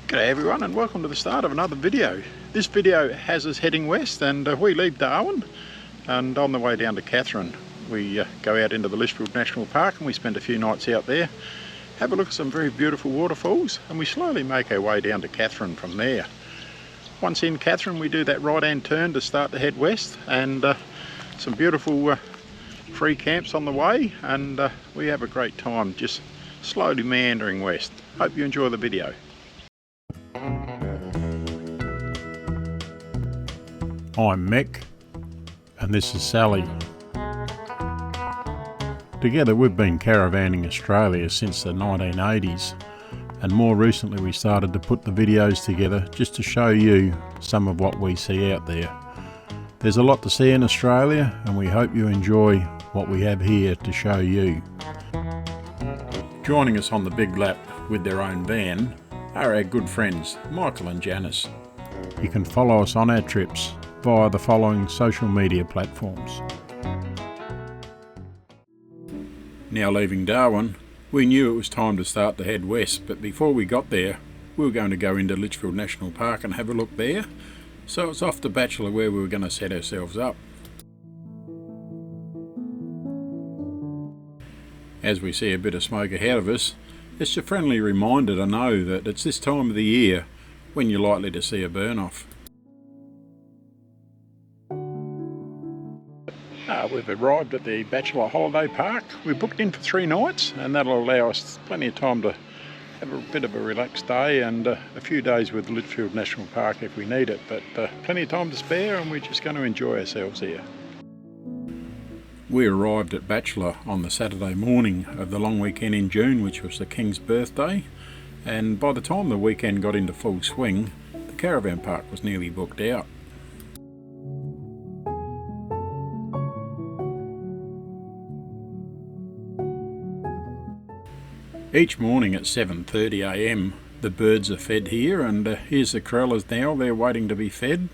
G'day everyone and welcome to the start of another video. This video has us heading west and we leave Darwin, and on the way down to Katherine we go out into the Litchfield National Park and we spend a few nights out there, have a look at some very beautiful waterfalls, and we slowly make our way down to Katherine from there. Once in Katherine we do that right hand turn to start to head west, and some beautiful free camps on the way, and we have a great time just slowly meandering west. Hope you enjoy the video. I'm Mick and this is Sally. Together we've been caravanning Australia since the 1980s, and more recently we started to put the videos together just to show you some of what we see out there. There's a lot to see in Australia and we hope you enjoy what we have here to show you. Joining us on the big lap with their own van are our good friends Michael and Janice. You can follow us on our trips via the following social media platforms. Now leaving Darwin, we knew it was time to start to head west, but before we got there we were going to go into Litchfield National Park and have a look there, so it's off to Bachelor where we were going to set ourselves up. As we see a bit of smoke ahead of us, it's a friendly reminder to know that it's this time of the year when you're likely to see a burn-off. We've arrived at the Bachelor holiday park. We booked in for 3 nights and that'll allow us plenty of time to have a bit of a relaxed day and a few days with Litchfield National Park if we need it, but plenty of time to spare and we're just going to enjoy ourselves here. We arrived at Bachelor on the Saturday morning of the long weekend in June, which was the King's birthday, and by the time the weekend got into full swing, the caravan park was nearly booked out. Each morning at 7:30 AM the birds are fed here, and here's the corrallers now, they're waiting to be fed,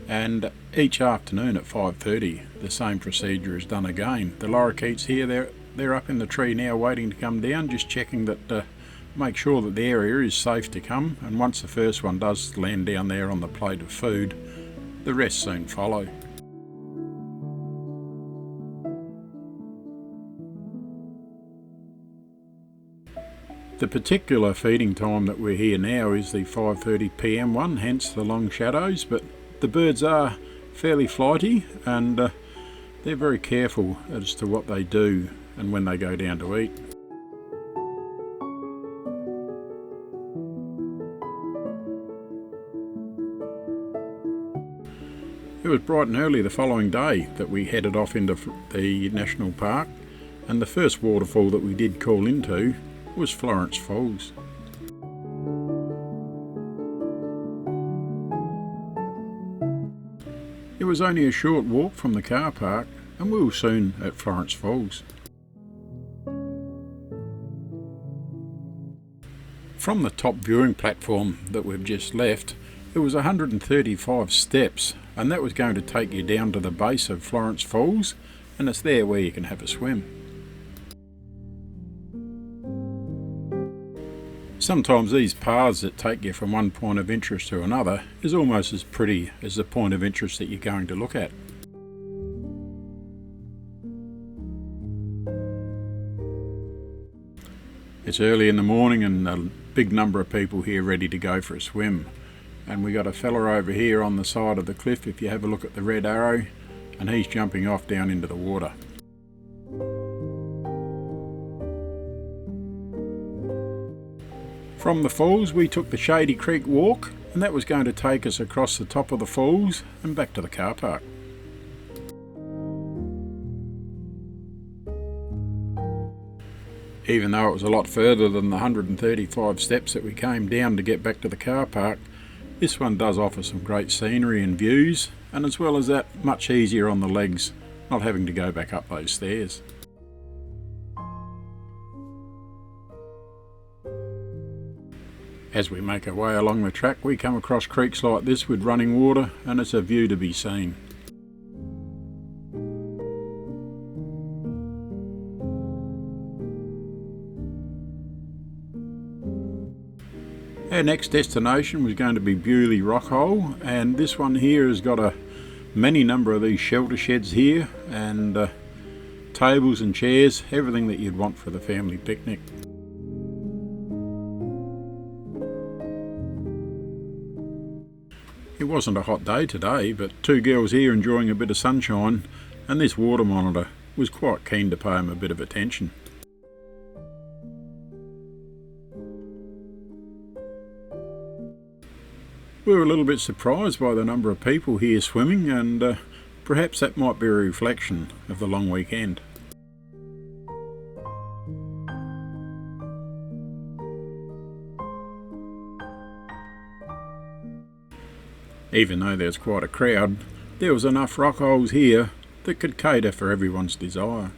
and each afternoon at 5:30 the same procedure is done again. The lorikeets here, they're up in the tree now waiting to come down, just checking that make sure that the area is safe to come, and once the first one does land down there on the plate of food, the rest soon follow. The particular feeding time that we're here now is the 5:30 PM one, hence the long shadows, but the birds are fairly flighty and they're very careful as to what they do and when they go down to eat. It was bright and early the following day that we headed off into the national park, and the first waterfall that we did call into was Florence Falls. It was only a short walk from the car park and we were soon at Florence Falls. From the top viewing platform that we've just left, it was 135 steps, and that was going to take you down to the base of Florence Falls, and it's there where you can have a swim. Sometimes these paths that take you from one point of interest to another is almost as pretty as the point of interest that you're going to look at. It's early in the morning and a big number of people here ready to go for a swim, and we got a fella over here on the side of the cliff, if you have a look at the red arrow, and he's jumping off down into the water. From the falls we took the Shady Creek walk, and that was going to take us across the top of the falls and back to the car park. Even though it was a lot further than the 135 steps that we came down to get back to the car park, this one does offer some great scenery and views, and as well as that, much easier on the legs, not having to go back up those stairs. As we make our way along the track we come across creeks like this with running water, and it's a view to be seen. Our next destination was going to be Bewley Rockhole, and this one here has got a many number of these shelter sheds here, and tables and chairs, everything that you'd want for the family picnic. It wasn't a hot day today, but two girls here enjoying a bit of sunshine, and this water monitor was quite keen to pay them a bit of attention. We were a little bit surprised by the number of people here swimming, and perhaps that might be a reflection of the long weekend. Even though there's quite a crowd, there was enough rock holes here that could cater for everyone's desire.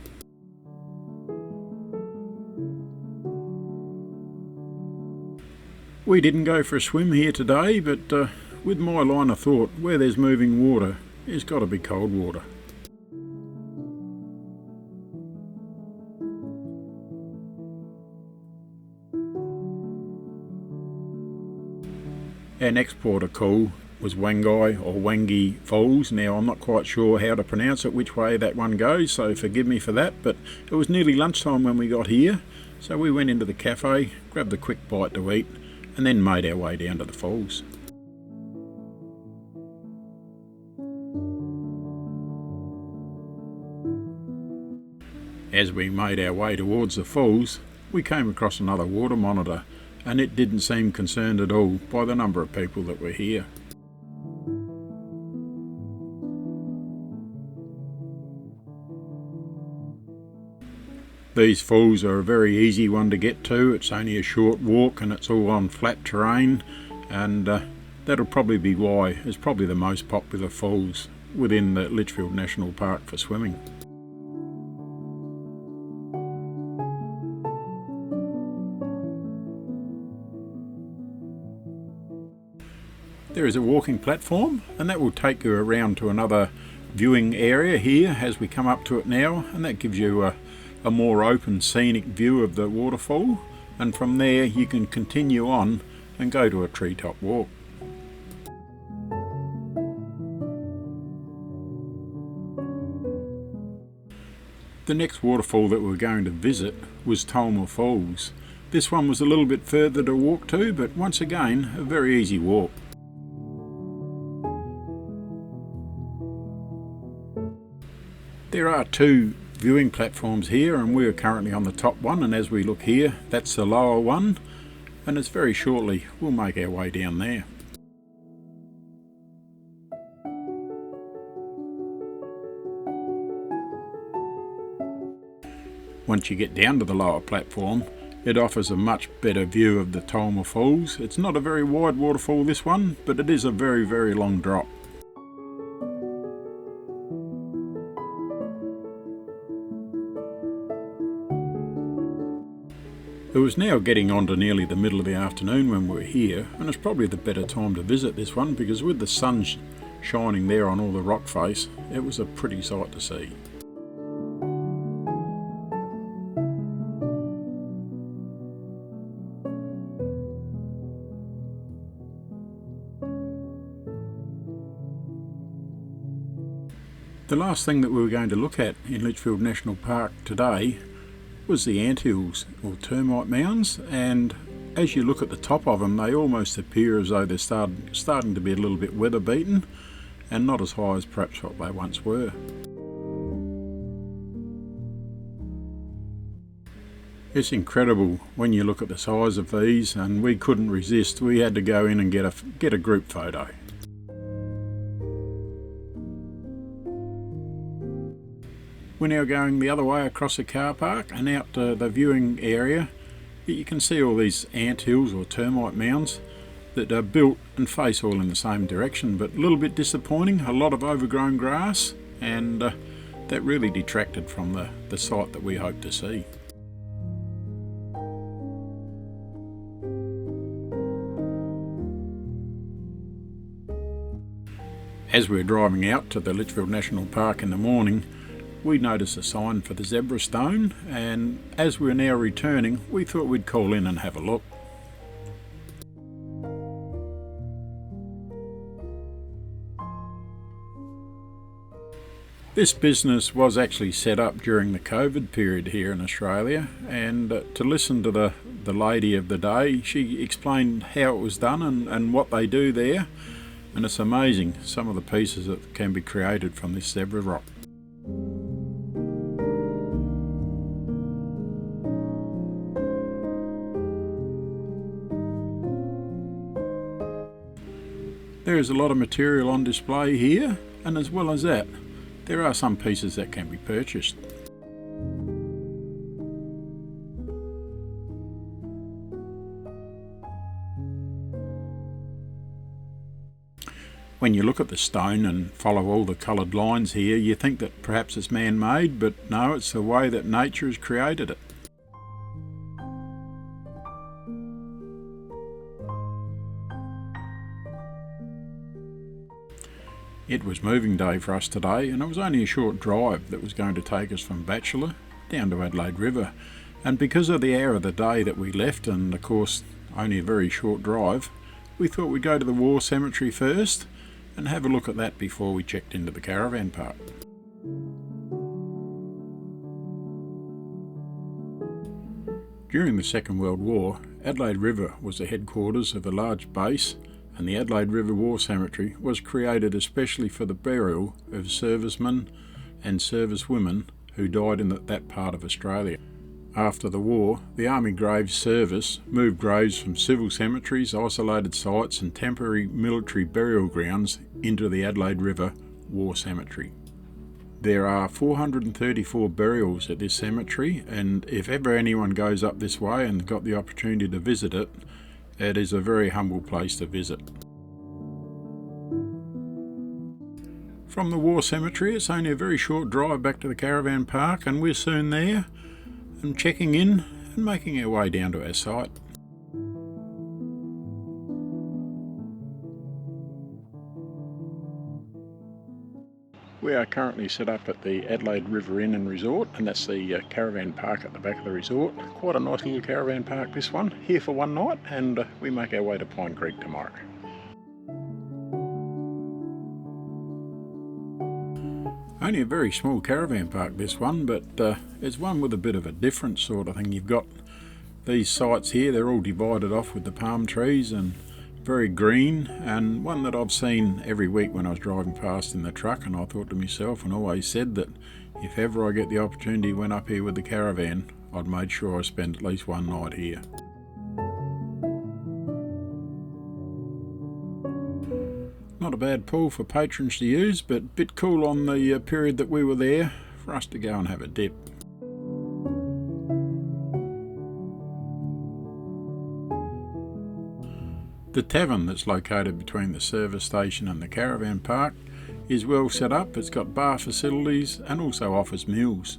We didn't go for a swim here today, but with my line of thought, where there's moving water, there's got to be cold water. Our next port of call was Wangi Falls. Now I'm not quite sure how to pronounce it, which way that one goes, so forgive me for that, but it was nearly lunchtime when we got here, so we went into the cafe, grabbed a quick bite to eat, and then made our way down to the falls. As we made our way towards the falls, we came across another water monitor, and it didn't seem concerned at all by the number of people that were here. These falls are a very easy one to get to. It's only a short walk and it's all on flat terrain, and that'll probably be why it's probably the most popular falls within the Litchfield National Park for swimming. There is a walking platform, and that will take you around to another viewing area here as we come up to it now, and that gives you a more open scenic view of the waterfall, and from there you can continue on and go to a treetop walk. The next waterfall that we're going to visit was Toma Falls. This one was a little bit further to walk to, but once again a very easy walk. There are two viewing platforms here, and we are currently on the top one, and as we look here, that's the lower one, and it's very shortly we'll make our way down there. Once you get down to the lower platform, it offers a much better view of the Toma Falls. It's not a very wide waterfall, this one, but it is a very, very long drop. It was now getting on to nearly the middle of the afternoon when we were here, and it's probably the better time to visit this one because with the sun shining there on all the rock face, it was a pretty sight to see. The last thing that we were going to look at in Litchfield National Park today was the Antills, or termite mounds, and as you look at the top of them, they almost appear as though they're starting to be a little bit weather beaten and not as high as perhaps what they once were. It's incredible when you look at the size of these, and we couldn't resist. We had to go in and get a group photo. We're now going the other way across the car park and out to the viewing area. You can see all these anthills or termite mounds that are built and face all in the same direction, but a little bit disappointing, a lot of overgrown grass, and that really detracted from the sight that we hoped to see. As we were driving out to the Litchfield National Park in the morning, we noticed a sign for the zebra stone, and as we're now returning, we thought we'd call in and have a look. This business was actually set up during the COVID period here in Australia, and to listen to the lady of the day, she explained how it was done and what they do there, and it's amazing some of the pieces that can be created from this zebra rock. There is a lot of material on display here, and as well as that, there are some pieces that can be purchased. When you look at the stone and follow all the coloured lines here, you think that perhaps it's man-made, but no, it's the way that nature has created it. It was moving day for us today, and it was only a short drive that was going to take us from Bachelor down to Adelaide River. And because of the hour of the day that we left, and of course only a very short drive, we thought we'd go to the War Cemetery first and have a look at that before we checked into the Caravan Park. During the Second World War, Adelaide River was the headquarters of a large base, and the Adelaide River War Cemetery was created especially for the burial of servicemen and servicewomen who died in that part of Australia. After the war, the Army Graves Service moved graves from civil cemeteries, isolated sites and temporary military burial grounds into the Adelaide River War Cemetery. There are 434 burials at this cemetery, and if ever anyone goes up this way and got the opportunity to visit it, it is a very humble place to visit. From the War Cemetery, it's only a very short drive back to the Caravan Park, and we're soon there and checking in and making our way down to our site. We are currently set up at the Adelaide River Inn and Resort, and that's the Caravan Park at the back of the resort. Quite a nice little caravan park, this one. Here for one night, and we make our way to Pine Creek tomorrow. Only a very small caravan park, this one, but it's one with a bit of a different sort of thing. You've got these sites here, they're all divided off with the palm trees and very green, and one that I've seen every week when I was driving past in the truck, and I thought to myself and always said that if ever I get the opportunity went up here with the caravan, I'd make sure I spend at least one night here. Not a bad pool for patrons to use, but a bit cool on the period that we were there for us to go and have a dip. The tavern that's located between the service station and the caravan park is well set up. It's got bar facilities and also offers meals.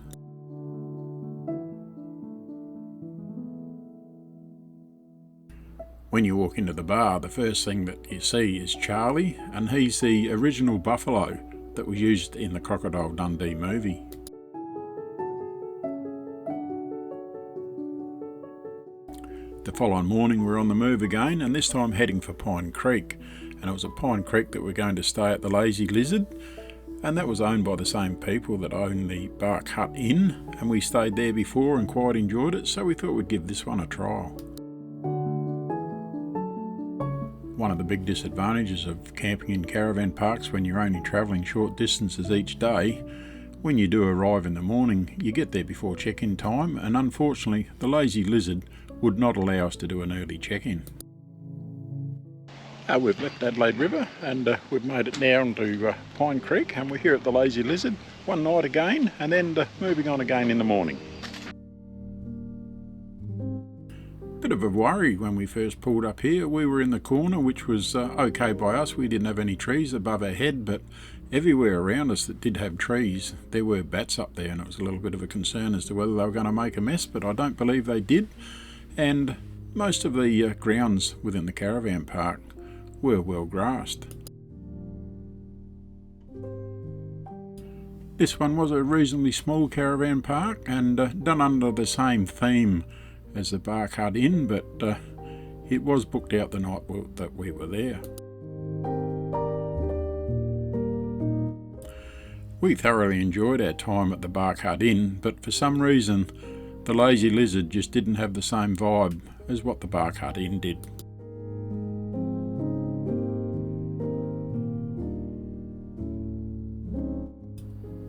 When you walk into the bar, the first thing that you see is Charlie, and he's the original buffalo that was used in the Crocodile Dundee movie. The following morning we're on the move again, and this time heading for Pine Creek, and it was at Pine Creek that we're going to stay at the Lazy Lizard, and that was owned by the same people that own the Bark Hut Inn, and we stayed there before and quite enjoyed it, so we thought we'd give this one a trial. One of the big disadvantages of camping in caravan parks when you're only travelling short distances each day, when you do arrive in the morning, you get there before check-in time, and unfortunately the Lazy Lizard would not allow us to do an early check-in. We've left Adelaide River and we've made it now into Pine Creek, and we're here at the Lazy Lizard one night again, and then moving on again in the morning. Bit of a worry when we first pulled up here. We were in the corner, which was okay by us. We didn't have any trees above our head, but everywhere around us that did have trees, there were bats up there, and it was a little bit of a concern as to whether they were going to make a mess, but I don't believe they did. And most of the grounds within the caravan park were well grassed. This one was a reasonably small caravan park and done under the same theme as the Bark Hut Inn, but it was booked out the night that we were there. We thoroughly enjoyed our time at the Bark Hut Inn, but for some reason the Lazy Lizard just didn't have the same vibe as what the Bark Hut Inn did.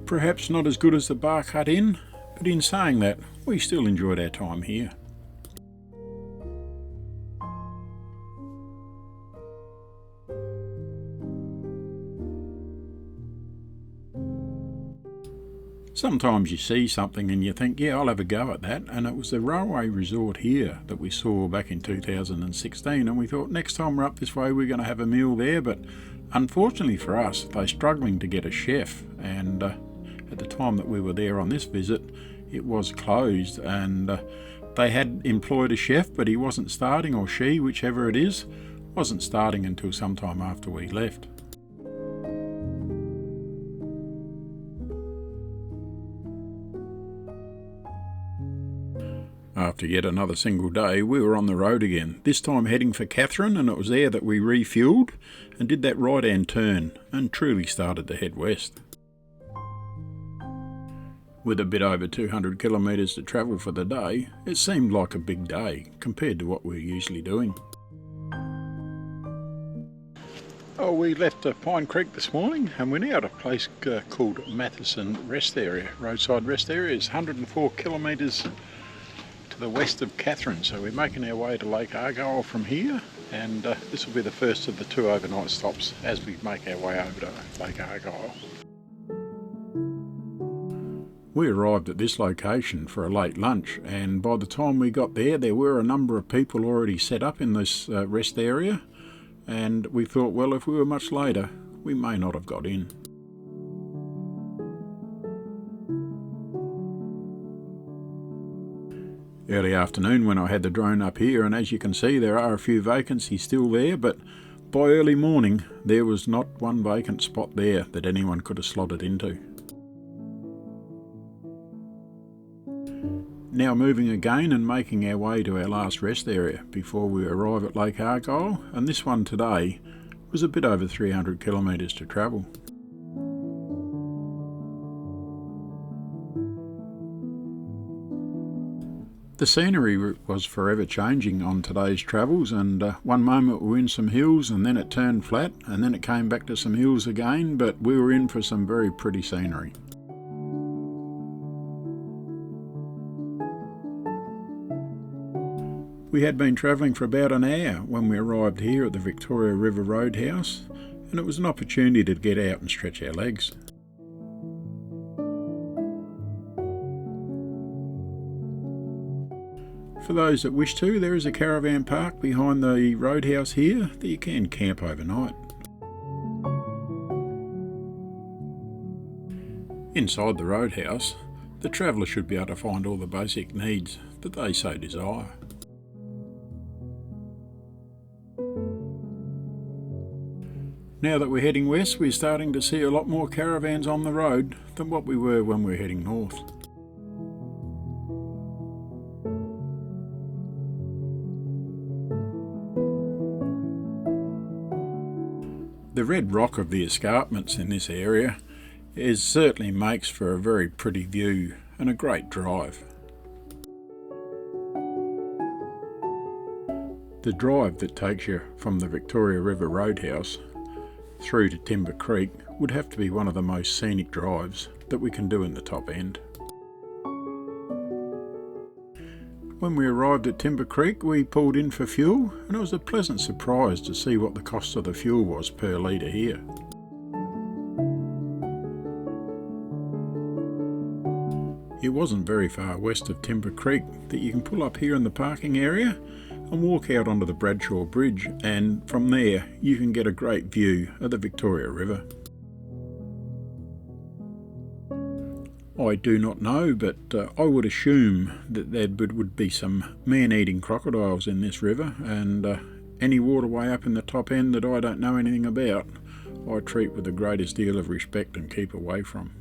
Perhaps not as good as the Bark Hut Inn, but in saying that, we still enjoyed our time here. Sometimes you see something and you think, yeah, I'll have a go at that, and it was the railway resort here that we saw back in 2016, and we thought next time we're up this way we're going to have a meal there, but unfortunately for us they're struggling to get a chef, and at the time that we were there on this visit it was closed, and they had employed a chef, but he wasn't starting, or she, whichever it is, wasn't starting until sometime after we left. After yet another single day, we were on the road again, this time heading for Katherine, and it was there that we refuelled and did that right-hand turn and truly started to head west. With a bit over 200 kilometres to travel for the day, it seemed like a big day compared to what we're usually doing. Oh, we left Pine Creek this morning and we're now at a place called Matheson Rest Area, roadside rest area. It's 104 kilometres to the west of Katherine, so we're making our way to Lake Argyle from here, and this will be the first of the 2 overnight stops as we make our way over to Lake Argyle. We arrived at this location for a late lunch, and by the time we got there, there were a number of people already set up in this rest area, and we thought, well, if we were much later, we may not have got in. Early afternoon when I had the drone up here, and as you can see there are a few vacancies still there, but by early morning there was not one vacant spot there that anyone could have slotted into. Now moving again and making our way to our last rest area before we arrive at Lake Argyle, and this one today was a bit over 300 kilometres to travel. The scenery was forever changing on today's travels, and one moment we were in some hills and then it turned flat and then it came back to some hills again, but we were in for some very pretty scenery. We had been travelling for about an hour when we arrived here at the Victoria River Roadhouse, and it was an opportunity to get out and stretch our legs. For those that wish to, there is a caravan park behind the roadhouse here that you can camp overnight. Inside the roadhouse, the traveller should be able to find all the basic needs that they so desire. Now that we're heading west, we're starting to see a lot more caravans on the road than what we were when we were heading north. The red rock of the escarpments in this area certainly makes for a very pretty view and a great drive. The drive that takes you from the Victoria River Roadhouse through to Timber Creek would have to be one of the most scenic drives that we can do in the top end. When we arrived at Timber Creek, we pulled in for fuel, and it was a pleasant surprise to see what the cost of the fuel was per litre here. It wasn't very far west of Timber Creek that you can pull up here in the parking area and walk out onto the Bradshaw Bridge, and from there you can get a great view of the Victoria River. I do not know, but I would assume that there would be some man-eating crocodiles in this river, and any waterway up in the top end that I don't know anything about, I treat with the greatest deal of respect and keep away from.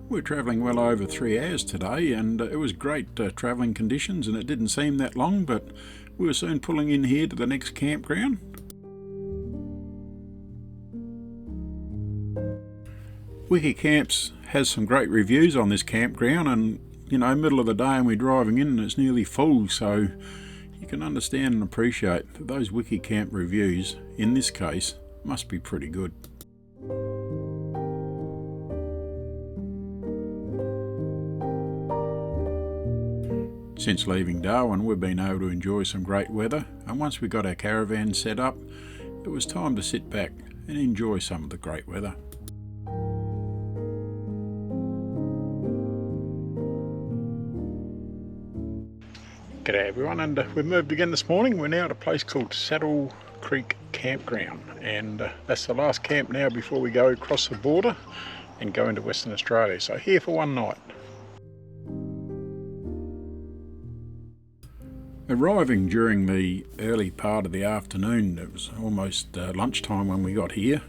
We're travelling well over 3 hours today, and it was great travelling conditions, and it didn't seem that long, but we were soon pulling in here to the next campground. Wiki Camps has some great reviews on this campground, and you know, middle of the day and we're driving in and it's nearly full, so you can understand and appreciate that those Wiki Camp reviews, in this case, must be pretty good. Since leaving Darwin, we've been able to enjoy some great weather, and once we got our caravan set up, it was time to sit back and enjoy some of the great weather. G'day everyone, and we've moved again this morning. We're now at a place called Saddle Creek Campground, and that's the last camp now before we go across the border and go into Western Australia. So here for one night. Arriving during the early part of the afternoon, it was almost lunchtime when we got here,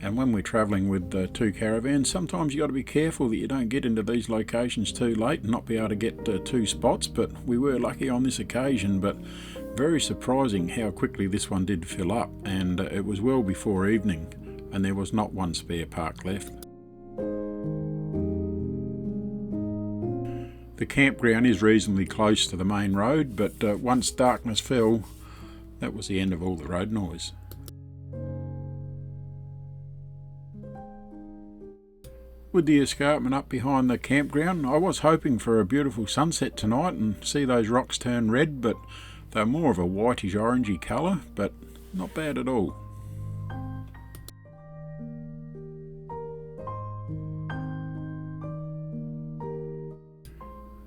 and when we're travelling with two caravans, sometimes you got to be careful that you don't get into these locations too late and not be able to get two spots, but we were lucky on this occasion. But very surprising how quickly this one did fill up, and it was well before evening and there was not one spare park left. The campground is reasonably close to the main road, but once darkness fell, that was the end of all the road noise. With the escarpment up behind the campground, I was hoping for a beautiful sunset tonight and see those rocks turn red, but they're more of a whitish orangey colour, but not bad at all.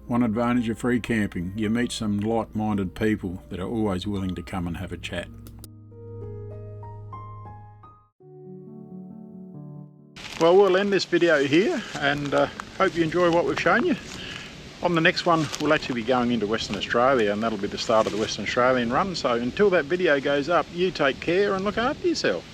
One advantage of free camping, you meet some like-minded people that are always willing to come and have a chat. Well, we'll end this video here, and hope you enjoy what we've shown you. On the next one, we'll actually be going into Western Australia, and that'll be the start of the Western Australian run. So until that video goes up, you take care and look after yourself.